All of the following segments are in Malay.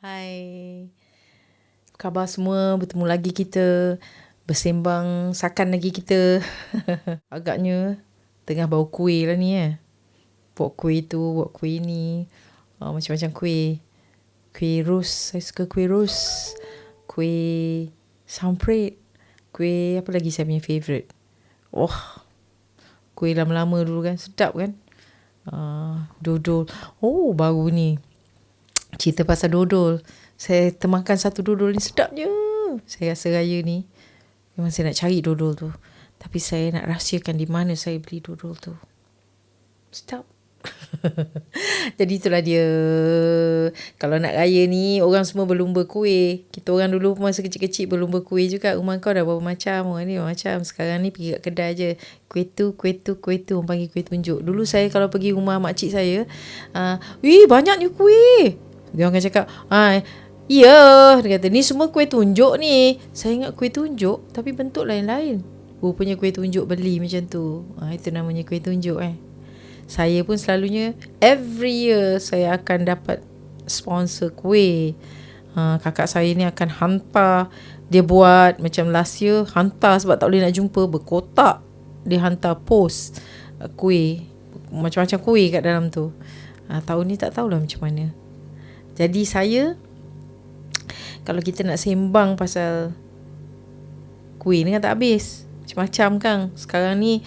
Hai, apa khabar semua? Bertemu lagi kita, bersembang sakan lagi kita. Agaknya tengah bau kuih lah ni Buat kuih tu, buat kuih ni. Macam-macam kuih. Kuih rus, saya suka kuih rus. Kuih samprit. Kuih apa lagi saya punya favourite? Kuih lama-lama dulu kan, sedap kan? Dodol. Oh, baru ni. Cerita pasal dodol. Saya termakan satu dodol ni sedapnya. Saya rasa raya ni memang saya nak cari dodol tu. Tapi saya nak rahsiakan di mana saya beli dodol tu. Sedap. Jadi itulah dia. Kalau nak raya ni, orang semua berlumba kuih. Kita orang dulu masa kecil-kecil berlumba kuih juga. Rumah kau dah berapa macam. Orang ni macam. Sekarang ni pergi kat kedai je. Kuih tu, kuih tu, kuih tu. Orang panggil kuih tunjuk. Dulu saya kalau pergi rumah makcik saya. Banyaknya kuih. Dia orang akan cakap, ya, dia kata, ni semua kuih tunjuk ni. Saya ingat kuih tunjuk, tapi bentuk lain-lain. Rupanya kuih tunjuk beli macam tu. Itu namanya kuih tunjuk Saya pun selalunya, every year saya akan dapat sponsor kuih. Kakak saya ni akan hantar. Dia buat macam last year, hantar sebab tak boleh nak jumpa, berkotak. Dia hantar post kuih. Macam-macam kuih kat dalam tu. Tahun ni tak tahulah macam mana. Jadi saya, kalau kita nak sembang pasal kuih ni kan tak habis. Macam-macam kan. Sekarang ni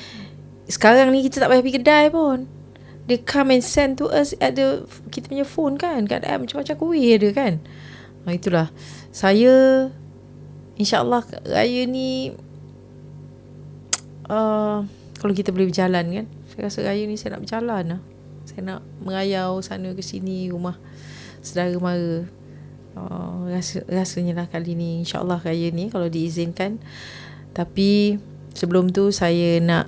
kita tak payah pergi kedai pun. They come and send to us at kita punya phone kan. Kat app macam-macam kuih ada kan. Itulah. Saya, insyaAllah raya ni, kalau kita boleh berjalan kan. Saya rasa raya ni saya nak berjalan lah. Saya nak merayau sana ke sini rumah saudara mara. Rasanya lah kali ni, insyaAllah raya ni kalau diizinkan. Tapi sebelum tu saya nak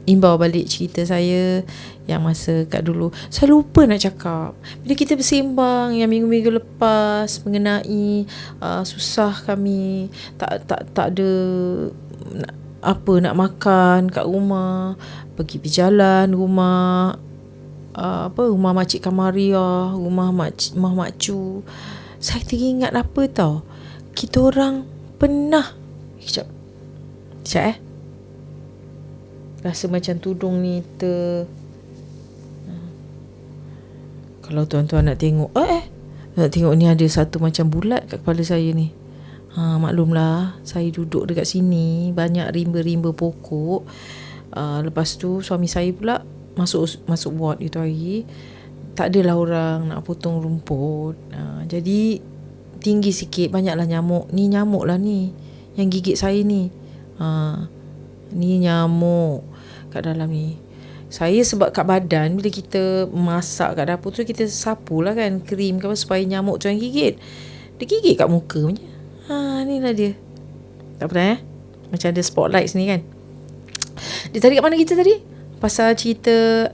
imbau balik cerita saya yang masa kat dulu. Saya lupa nak cakap. Bila kita bersembang yang minggu-minggu lepas mengenai susah kami, tak ada nak makan kat rumah, pergi berjalan rumah rumah makcik Kamaria, rumah makcu. Saya teringat apa tau, kita orang pernah Sekejap rasa macam tudung ni kalau tuan-tuan nak tengok nak tengok ni, ada satu macam bulat kat kepala saya ni. Maklumlah, saya duduk dekat sini, banyak rimba-rimba pokok. Lepas tu suami saya pula masuk ward itu hari. Tak adalah orang nak potong rumput. Jadi tinggi sikit, banyaklah nyamuk. Ni nyamuk lah ni yang gigit saya ni. Ni nyamuk kat dalam ni. Saya sebab kat badan, bila kita masak kat dapur tu, kita sapu lah kan, krim ke apa, supaya nyamuk tu yang gigit. Dia gigit kat muka punya. Ni lah dia. Tak pernah macam ada spotlight sini kan. Dia tadi kat mana kita tadi? Pasal cerita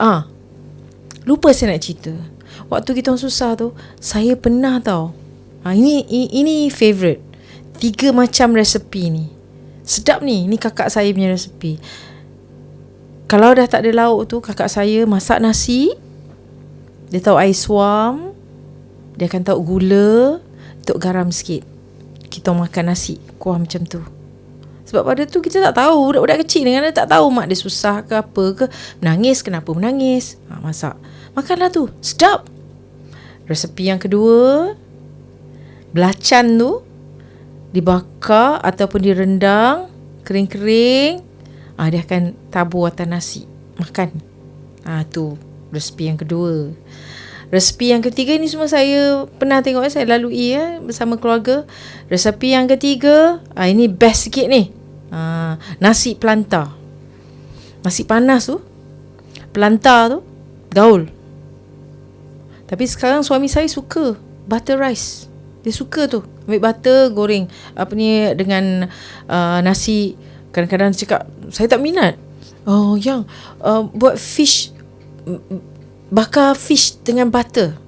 lupa saya nak cerita. Waktu kita orang susah tu, saya pernah tau. Ini favourite. 3 macam resepi ni. Sedap ni. Ni kakak saya punya resepi. Kalau dah tak ada lauk tu, kakak saya masak nasi. Dia tahu air suam. Dia akan tahu gula, tuk garam sikit. Kita makan nasi kuah macam tu. Sebab pada tu kita tak tahu, budak-budak kecil dengan dia tak tahu mak dia susah ke apa ke, menangis kenapa menangis. Masak. Makanlah tu. Sedap. Resepi yang kedua, belacan tu dibakar ataupun direndang kering-kering. Dia akan tabur atas nasi. Makan. Tu resepi yang kedua. Resepi yang ketiga ni semua saya pernah tengok, saya lalui bersama keluarga. Resepi yang ketiga, ini best sikit ni. Nasi pelanta. Nasi panas tu, pelanta tu, gaul. Tapi sekarang suami saya suka butter rice. Dia suka tu. Ambil butter, goreng dengan nasi. Kadang-kadang cakap, saya tak minat. Buat fish, bakar fish dengan butter.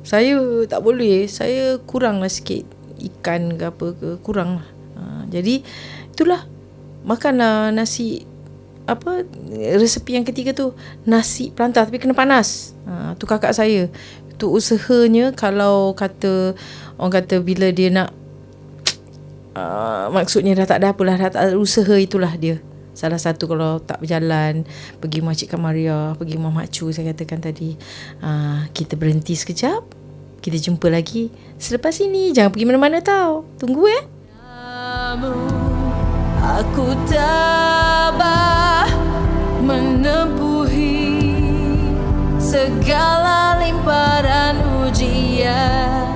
Saya tak boleh. Saya kurang lah sikit. Ikan ke apa ke, kurang lah. Jadi itulah, makanlah nasi. Resepi yang ketiga tu, nasi pelanta tapi kena panas. Tu kakak saya untuk usahanya, kalau kata orang kata bila dia nak maksudnya dah tak ada apalah, dah tak ada usaha, itulah dia. Salah satu kalau tak berjalan, pergi Makcik Kamaria, pergi Mama Cu saya katakan tadi. Kita berhenti sekejap, kita jumpa lagi selepas ini. Jangan pergi mana-mana tau. Tunggu ya. Aku tabah menempuhi segala limparan ujian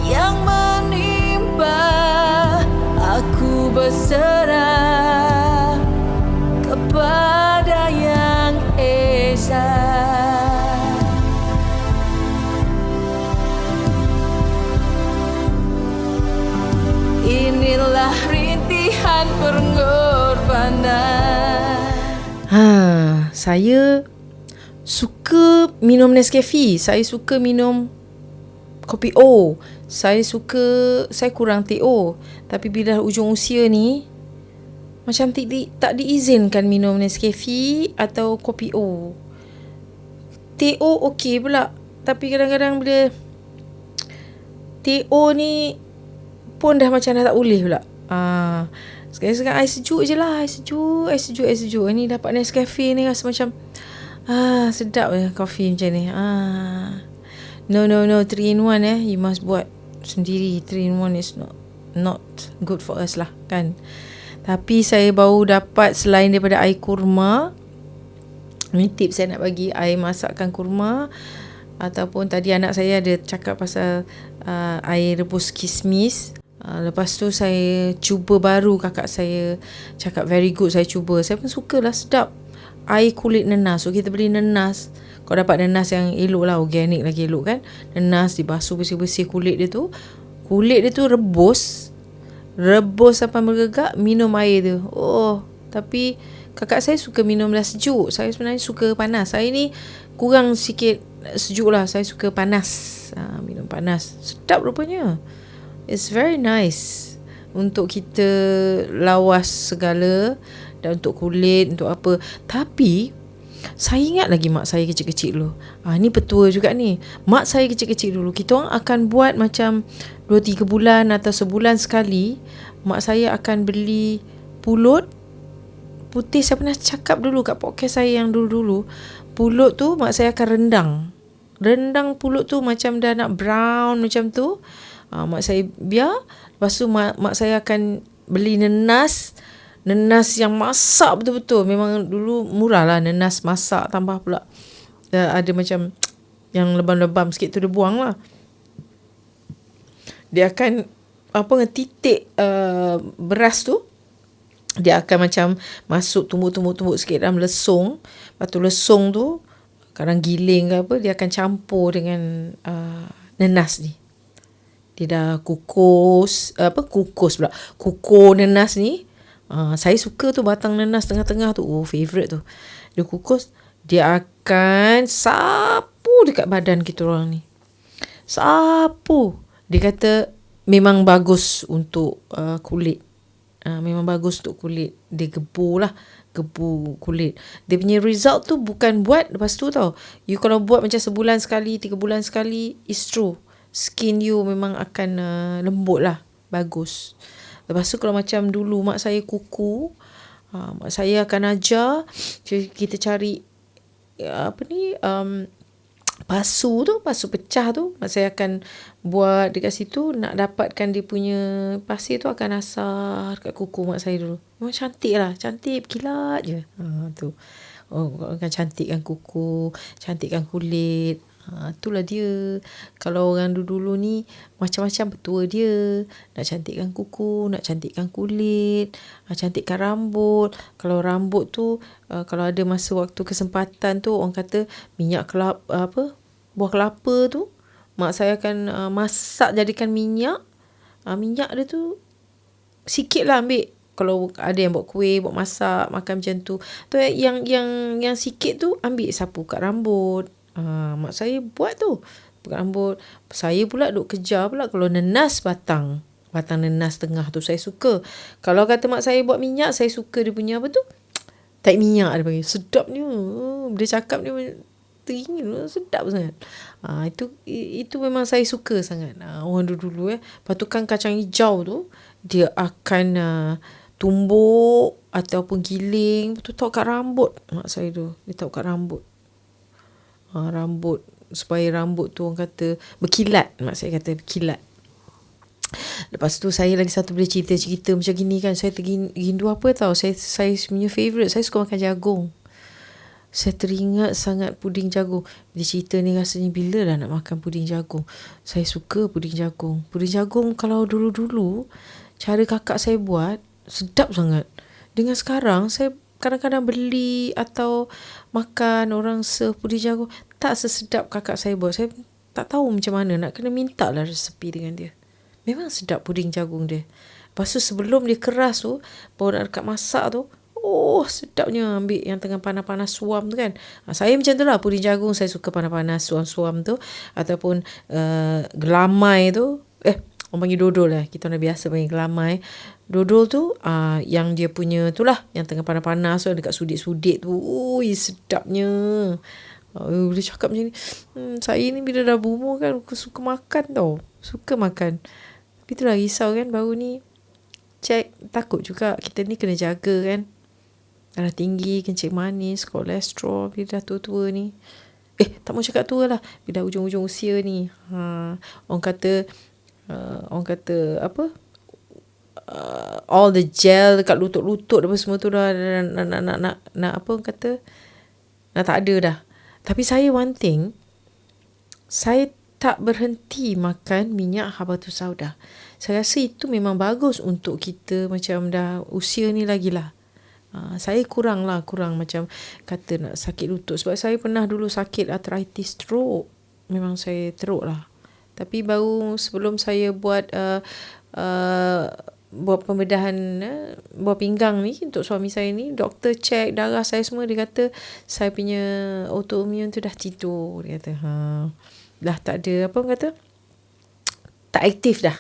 yang menimpa. Aku berserah kepada Yang Esa. Inilah rintihan pengorbanan. Saya suka minum Nescafe. Saya suka minum kopi O. Saya kurang TO. Tapi bila ujung usia ni, macam tak diizinkan minum Nescafe atau kopi O. TO okey pula. Tapi kadang-kadang bila TO ni pun dah macam dah tak boleh pula. Sekarang air sejuk je lah. Air sejuk. Ni dapat Nescafe ni rasa macam sedap je kopi macam ni. No 3 in 1 you must buat sendiri. 3 in 1 is not good for us lah kan. Tapi saya baru dapat, selain daripada air kurma, ni tips saya nak bagi, air masakkan kurma, ataupun tadi anak saya ada cakap pasal air rebus kismis. Lepas tu saya cuba baru, kakak saya cakap very good, saya cuba. Saya pun sukalah, sedap. Air kulit nenas. So kita beli nenas, kau dapat nenas yang elok lah, organik lagi elok kan. Nenas dibasuh bersih-bersih kulit dia tu. Kulit dia tu rebus sampai mergegak, minum air tu. Tapi kakak saya suka minum dah sejuk. Saya sebenarnya suka panas. Saya ni kurang sikit sejuk lah. Saya suka panas. Minum panas. Sedap rupanya. It's very nice untuk kita lawas segala, dan untuk kulit, untuk apa. Tapi saya ingat lagi mak saya kecil-kecil dulu. Ni petua juga ni. Mak saya kecil-kecil dulu, kita orang akan buat macam 2-3 bulan atau sebulan sekali, mak saya akan beli pulut putih. Saya pernah cakap dulu kat podcast saya yang dulu-dulu. Pulut tu mak saya akan rendang pulut tu macam dah nak brown macam tu. Mak saya biar. Lepas tu mak saya akan beli nenas yang masak betul-betul. Memang dulu murah lah nenas masak, tambah pula ada macam yang lebam-lebam sikit tu dia buang lah. Dia akan titik beras tu, dia akan macam masuk tumbuk-tumbuk sikit dalam lesung. Lepas tu lesung tu kadang giling ke apa, dia akan campur dengan nenas ni. Dia dah kukus nenas ni. Saya suka tu batang nenas tengah-tengah tu. Favourite tu. Dia kukus, dia akan sapu dekat badan kita orang ni. Sapu. Dia kata memang bagus untuk kulit. Memang bagus untuk kulit. Dia gebu kulit. Dia punya result tu bukan buat lepas tu tau. You kalau buat macam sebulan sekali, 3 bulan sekali, it's true. Skin you memang akan lembut lah. Bagus. Lepas tu kalau macam dulu mak saya kuku, mak saya akan ajar kita cari pasu pecah tu. Mak saya akan buat dekat situ, nak dapatkan dia punya pasir tu akan asar kat kuku mak saya dulu. Memang cantik kilat je. Tu. Akan cantikkan kuku, cantikkan kulit. Itulah dia. Kalau orang dulu ni macam-macam petua dia. Nak cantikkan kuku, nak cantikkan kulit, cantikkan rambut. Kalau rambut tu kalau ada masa waktu kesempatan tu, orang kata minyak buah kelapa tu, mak saya akan masak jadikan minyak. Minyak dia tu sikit lah ambil. Kalau ada yang buat kuih, buat masak, makan macam tu. Tu yang sikit tu ambil sapu kat rambut. Mak saya buat tu kat rambut. Saya pula duk kejar pula kalau nenas batang nenas tengah tu saya suka. Kalau kata mak saya buat minyak, saya suka dia punya tak minyak dia panggil. Sedapnya. Dia cakap ni teringin, sedap sangat. Itu memang saya suka sangat. Orang dulu Lepas tu kan kacang hijau tu dia akan tumbuk ataupun giling, lepas tu tahu kat rambut. Mak saya tu dia tahu kat rambut. Rambut supaya rambut tu orang kata berkilat. Mak saya kata berkilat. Lepas tu saya lagi satu boleh cerita macam gini kan. Saya tergindu apa tahu. Saya punya favourite, saya suka makan jagung. Saya teringat sangat puding jagung. Dia cerita ni rasanya bila dah nak makan puding jagung. Saya suka puding jagung. Puding jagung kalau dulu-dulu cara kakak saya buat sedap sangat. Dengan sekarang saya kadang-kadang beli atau makan orang serve puding jagung, tak sesedap kakak saya buat. Saya tak tahu macam mana, nak kena minta lah resepi dengan dia. Memang sedap puding jagung dia. Lepas tu sebelum dia keras tu, baru nak dekat masak tu, sedapnya ambil yang tengah panas-panas suam tu kan. Saya macam tu lah, puding jagung saya suka panas-panas suam-suam tu. Ataupun gelamai tu. Orang panggil dodol lah. Kita orang biasa panggil gelamai. Dodol tu yang dia punya tu lah, yang tengah panas-panas tu, dekat sudik-sudik tu. Sedapnya. Dia cakap macam ni. Saya ni bila dah berumur kan, suka makan tau. Suka makan. Tapi itulah risau kan, baru ni cek, takut juga kita ni kena jaga kan. Darah tinggi, kencing manis, kolesterol bila dah tua-tua ni. Tak mau cakap tua lah, bila dah ujung-ujung usia ni. Orang kata apa? All the gel dekat lutut-lutut apa semua tu dah nak apa orang kata? Nak tak ada dah. Tapi saya one thing, saya tak berhenti makan minyak habatus sauda. Saya rasa itu memang bagus untuk kita macam dah usia ni lagi lah. Saya kurang macam kata nak sakit lutut. Sebab saya pernah dulu sakit arthritis stroke. Memang saya teruk lah. Tapi baru sebelum saya buat pembedahan buah pinggang ni untuk suami saya ni, doktor cek darah saya semua, dia kata saya punya autoimmune tu dah tidur. Dia kata dah tak ada apa orang kata, tak aktif dah.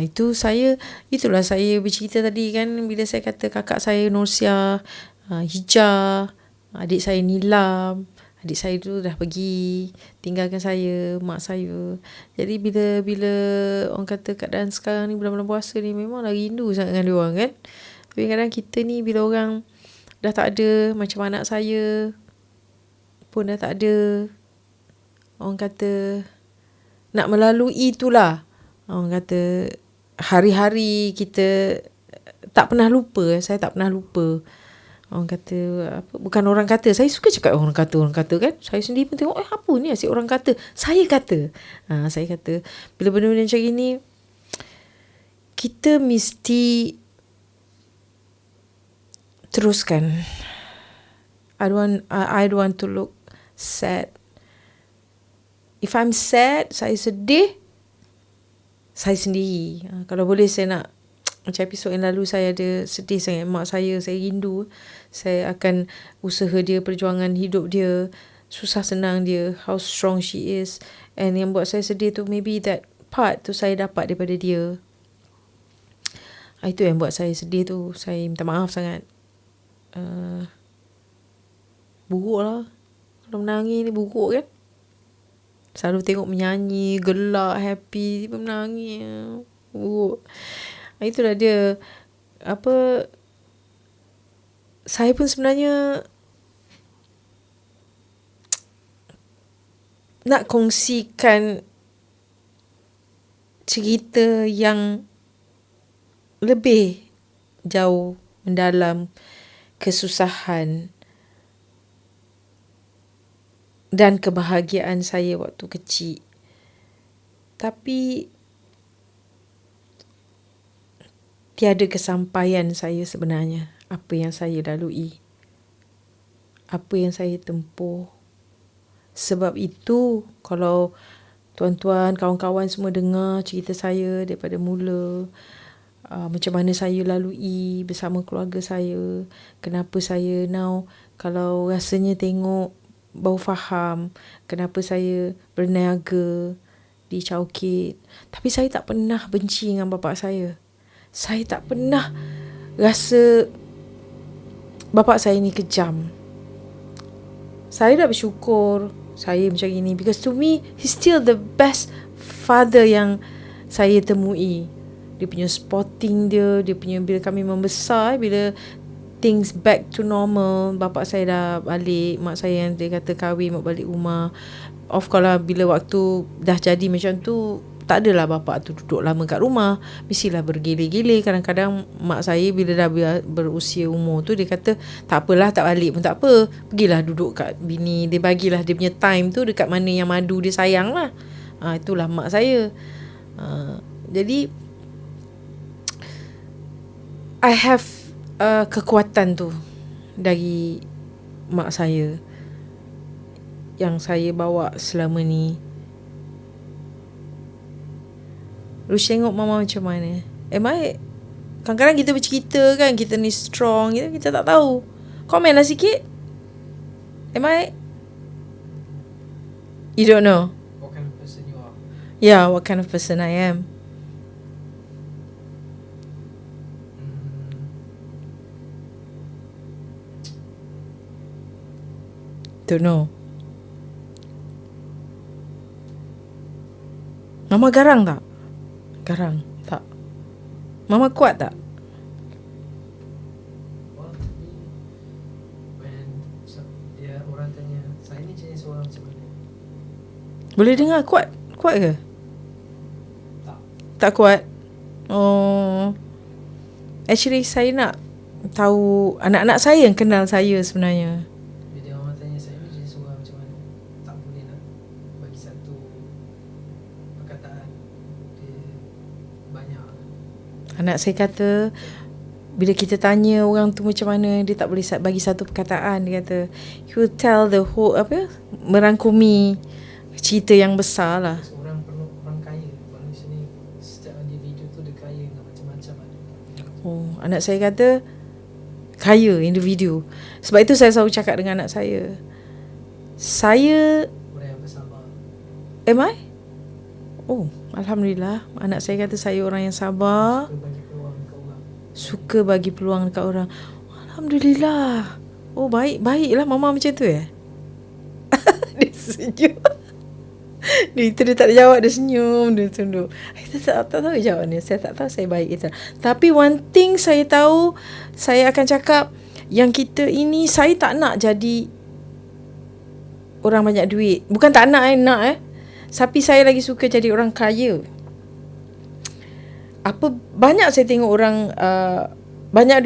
Itulah saya bercerita tadi kan, bila saya kata kakak saya Norsia, Hijah, adik saya Nilam. Adik saya tu dah pergi tinggalkan saya, mak saya. Jadi bila orang kata keadaan sekarang ni, bulan-bulan puasa ni, memanglah rindu sangat dengan dia orang kan. Tapi kadang kita ni bila orang dah tak ada, macam anak saya pun dah tak ada, orang kata nak melalui itulah. Orang kata hari-hari kita tak pernah lupa. Saya tak pernah lupa. Orang kata apa? Bukan orang kata. Saya suka cakap orang kata kan. Saya sendiri pun tengok apa ni asyik orang kata. Saya kata. Saya kata bila benda-benda macam ini, kita mesti teruskan. I don't want to look sad. If I'm sad, saya sedih, saya sendiri. Kalau boleh saya nak, macam episod yang lalu saya ada sedih sangat mak saya rindu. Saya akan usaha dia, perjuangan hidup dia, susah senang dia, how strong she is. And yang buat saya sedih tu, maybe that part tu saya dapat daripada dia. Itu yang buat saya sedih tu. Saya minta maaf sangat. Buruk lah. Kalau menangis ni buruk kan. Selalu tengok menyanyi, gelak, happy, tiba menangis. Itulah dia. Saya pun sebenarnya nak kongsikan cerita yang lebih jauh mendalam kesusahan dan kebahagiaan saya waktu kecil. Tapi tiada kesampaian saya sebenarnya. Apa yang saya lalui, apa yang saya tempuh. Sebab itu kalau tuan-tuan, kawan-kawan semua dengar cerita saya daripada mula, macam mana saya lalui bersama keluarga saya, kenapa saya now kalau rasanya tengok baru faham kenapa saya berniaga di Chowkit. Tapi saya tak pernah benci dengan bapa saya. Saya tak pernah rasa bapa saya ni kejam. saya dah bersyukur saya macam gini, because to me he's still the best father yang saya temui. Dia punya sporting dia punya, bila kami membesar, bila things back to normal, bapak saya dah balik, mak saya yang dia kata kahwin mau balik rumah. Of course lah, bila waktu dah jadi macam tu, tak adalah bapak tu duduk lama kat rumah, mestilah bergilir-gilir. Kadang-kadang mak saya bila dah berusia umur tu, dia kata tak apalah, tak balik pun tak apa, pergilah duduk kat bini. Dia bagilah dia punya time tu dekat mana yang madu dia sayang lah. Itulah mak saya. Jadi I have kekuatan tu dari mak saya yang saya bawa selama ni. Rush tengok mama macam mana. Kadang-kadang kita bercerita kan, kita ni strong, kita tak tahu. Komen lah sikit. You don't know? What kind of person you are? Yeah, what kind of person I am. Don't know. Mama garang tak? Garang tak? Mama kuat tak? Well, when dia orang tanya, saya ni jenis orang macam mana? Boleh dengar kuat? Kuat ke? Tak. Tak kuat? Oh. Actually saya nak tahu anak-anak saya yang kenal saya sebenarnya. Bila orang tanya saya ni jenis orang macam mana, tak boleh nak bagi satu perkataan. Dia banyak. Anak saya kata bila kita tanya orang tu macam mana, dia tak boleh bagi satu perkataan. Dia kata he will tell the whole, merangkumi cerita yang besar lah. Orang perlu orang kaya. Manusia ni setiap individu tu dia kaya dengan macam-macam ada. Oh, anak saya kata kaya individu. Sebab itu saya selalu cakap dengan anak saya, Orang yang bersabar. am I? Oh, Alhamdulillah. Anak saya kata saya orang yang sabar, Suka bagi peluang dekat orang. suka bagi peluang dekat orang. Alhamdulillah. Oh, baiklah mama macam tu ya. Dia senyum. Dia tak jawab, dia senyum, dia tunduk. Saya tak tahu jawab ni. Saya tak tahu saya baik itu. Tapi one thing saya tahu, saya akan cakap yang kita ini, saya tak nak jadi orang banyak duit. Bukan tak nak, tapi saya lagi suka jadi orang kaya. Banyak saya tengok orang banyak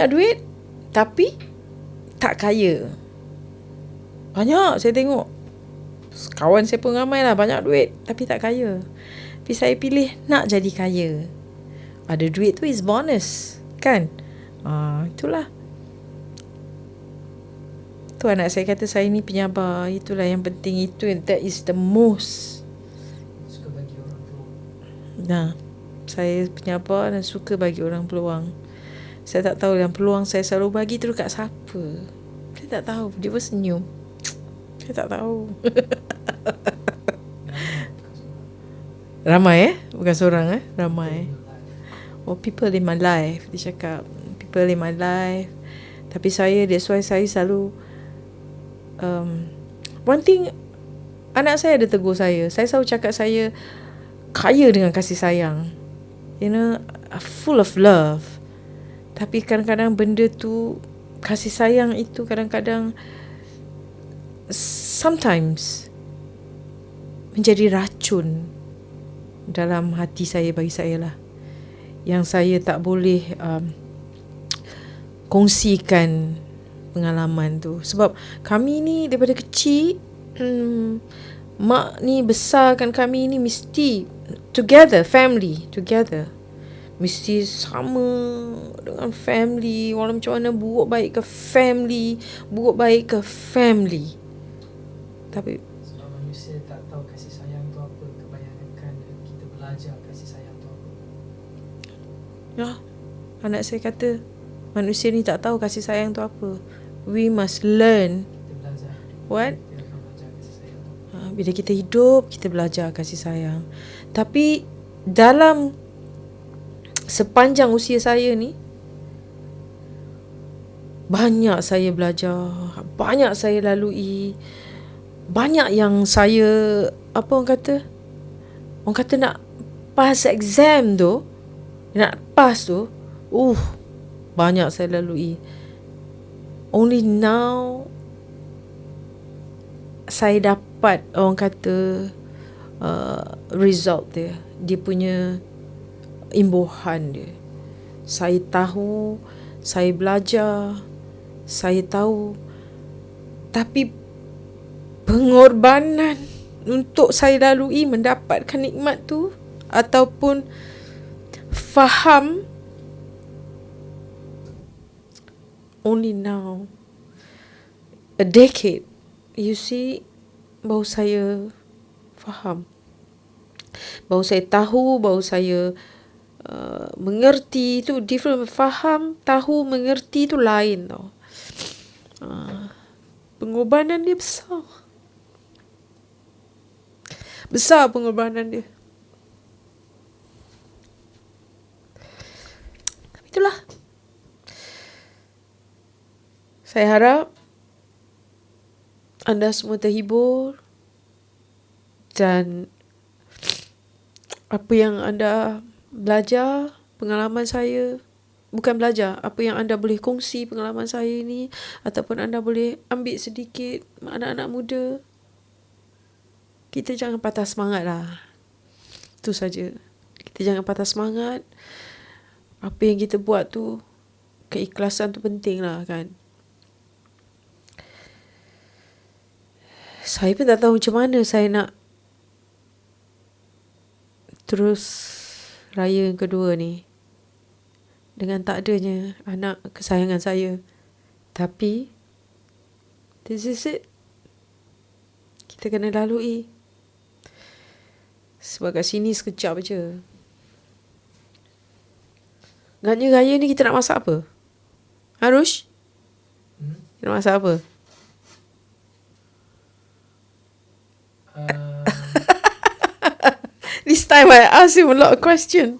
duit tapi tak kaya. Banyak saya tengok. Kawan saya pun ramai lah, banyak duit tapi tak kaya. Tapi saya pilih nak jadi kaya. Ada duit tu is bonus, kan? Itulah. Tu anak saya kata saya ni penyabar. Itulah yang penting. That is the most. Suka bagi orang peluang. Saya penyabar dan suka bagi orang peluang. Saya tak tahu yang peluang saya selalu bagi tu dekat siapa. Saya tak tahu. Dia pun senyum. Saya tak tahu. Ramai bukan seorang ramai. Oh, people in my life. Dia cakap people in my life. Tapi saya, that's why saya selalu one thing, anak saya ada tegur saya selalu cakap saya kaya dengan kasih sayang, full of love. Tapi kadang-kadang benda tu, kasih sayang itu kadang-kadang sometimes menjadi racun dalam hati saya, bagi saya lah, yang saya tak boleh kongsikan pengalaman tu. Sebab kami ni daripada kecil, mak ni besarkan kami ni mesti together, family together, mesti sama dengan family. Walau macam mana, buruk baik ke family, Tapi sebab manusia tak tahu kasih sayang tu apa. Kebanyakan kita belajar kasih sayang tu apa. ya, anak saya kata manusia ni tak tahu kasih sayang tu apa. We must learn. Kita belajar. What? Kita akan belajar kasih sayang tu. Bila kita hidup, kita belajar kasih sayang. Tapi dalam sepanjang usia saya ni, Banyak saya belajar, banyak saya lalui, banyak yang saya, apa orang kata nak pass exam tu, nak pass tu, banyak saya lalui. Only now saya dapat, orang kata, result dia punya imbuhan dia. Saya tahu, saya belajar, saya tahu, tapi pengorbanan untuk saya lalui mendapatkan nikmat tu ataupun faham, only now, a decade, you see, baru saya faham, baru saya tahu, baru saya mengerti. Tu different. Faham, tahu, mengerti tu lain tau. Pengorbanan dia besar. Besar pengorbanan dia. Itulah. Saya harap anda semua terhibur dan apa yang anda belajar, pengalaman saya, bukan belajar, apa yang anda boleh kongsi pengalaman saya ni, ataupun anda boleh ambil sedikit anak-anak muda, kita jangan patah semangat lah. Itu saja. Kita jangan patah semangat. Apa yang kita buat tu, keikhlasan tu penting lah kan. Saya pun tak tahu macam mana saya nak terus raya yang kedua ni dengan tak adanya anak kesayangan saya. Tapi this is it. Kita kena lalui. Sebab kat sini sekejap je. Agaknya raya ni kita nak masak apa? Harush? Kita nak masak apa? This time I ask him a lot of question.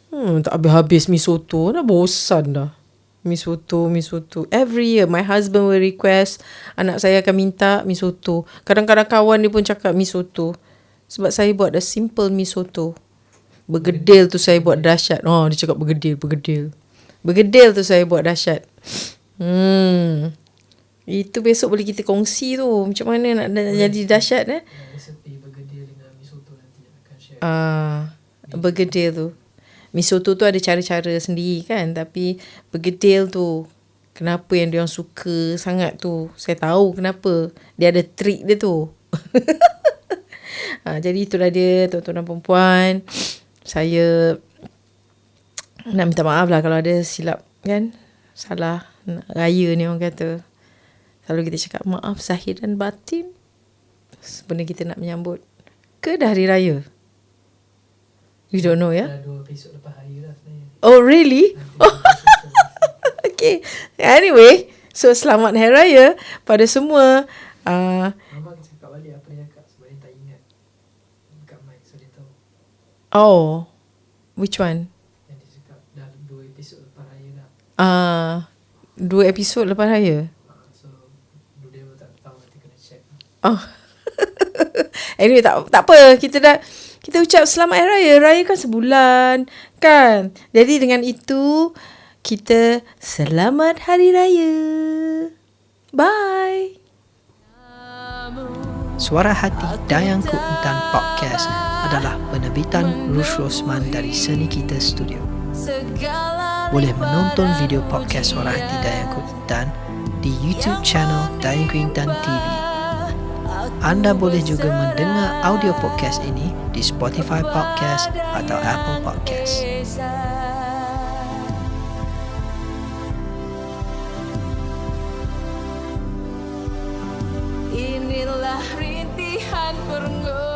Tak habis-habis mi soto. Dah bosan dah. Mi soto. Every year my husband will request, anak saya akan minta mi soto. Kadang-kadang kawan dia pun cakap mi soto. Sebab saya buat the simple mi soto. Bergedil tu saya buat dahsyat. Dia cakap bergedil. Bergedil tu saya buat dahsyat. Itu besok boleh kita kongsi tu. Macam mana nak jadi dahsyat Resepi bergedil dengan mi soto nanti akan share. Bergedil tu. Mi soto tu ada cara-cara sendiri kan. Tapi bergedil tu, kenapa yang dia orang suka sangat tu, saya tahu kenapa. Dia ada trik dia tu. Jadi itulah dia, tuan-tuan dan perempuan. Saya nak minta maaf lah kalau ada silap kan. Salah raya ni orang kata. Kalau kita cakap maaf zahir dan batin, sebenarnya kita nak menyambut ke dah hari raya? You don't know ya? Dah 2 episod lepas hari lah sebenarnya. Oh really? Okay. Anyway, so selamat hari raya pada semua. Mama cakap balik apa dia cakap sebab dia tak ingat dekat mic, so dia tahu. Oh, which one? Yang dia cakap dah 2 episod lepas raya dah. 2 episod lepas raya. So dia pun tak tahu, nanti kena check. Anyway, tak apa. Kita ucap selamat hari raya. Raya kan sebulan kan. Jadi dengan itu kita selamat hari raya. Bye. Suara Hati Dayangku Intan Podcast adalah penerbitan Rush Rosman dari Seni Kita Studio. Boleh menonton video podcast Suara Hati Dayangku Intan di YouTube channel Dayangku Intan TV. Anda boleh juga mendengar audio podcast ini di Spotify Podcast atau Apple Podcast. Inilah rintihan pernggolan.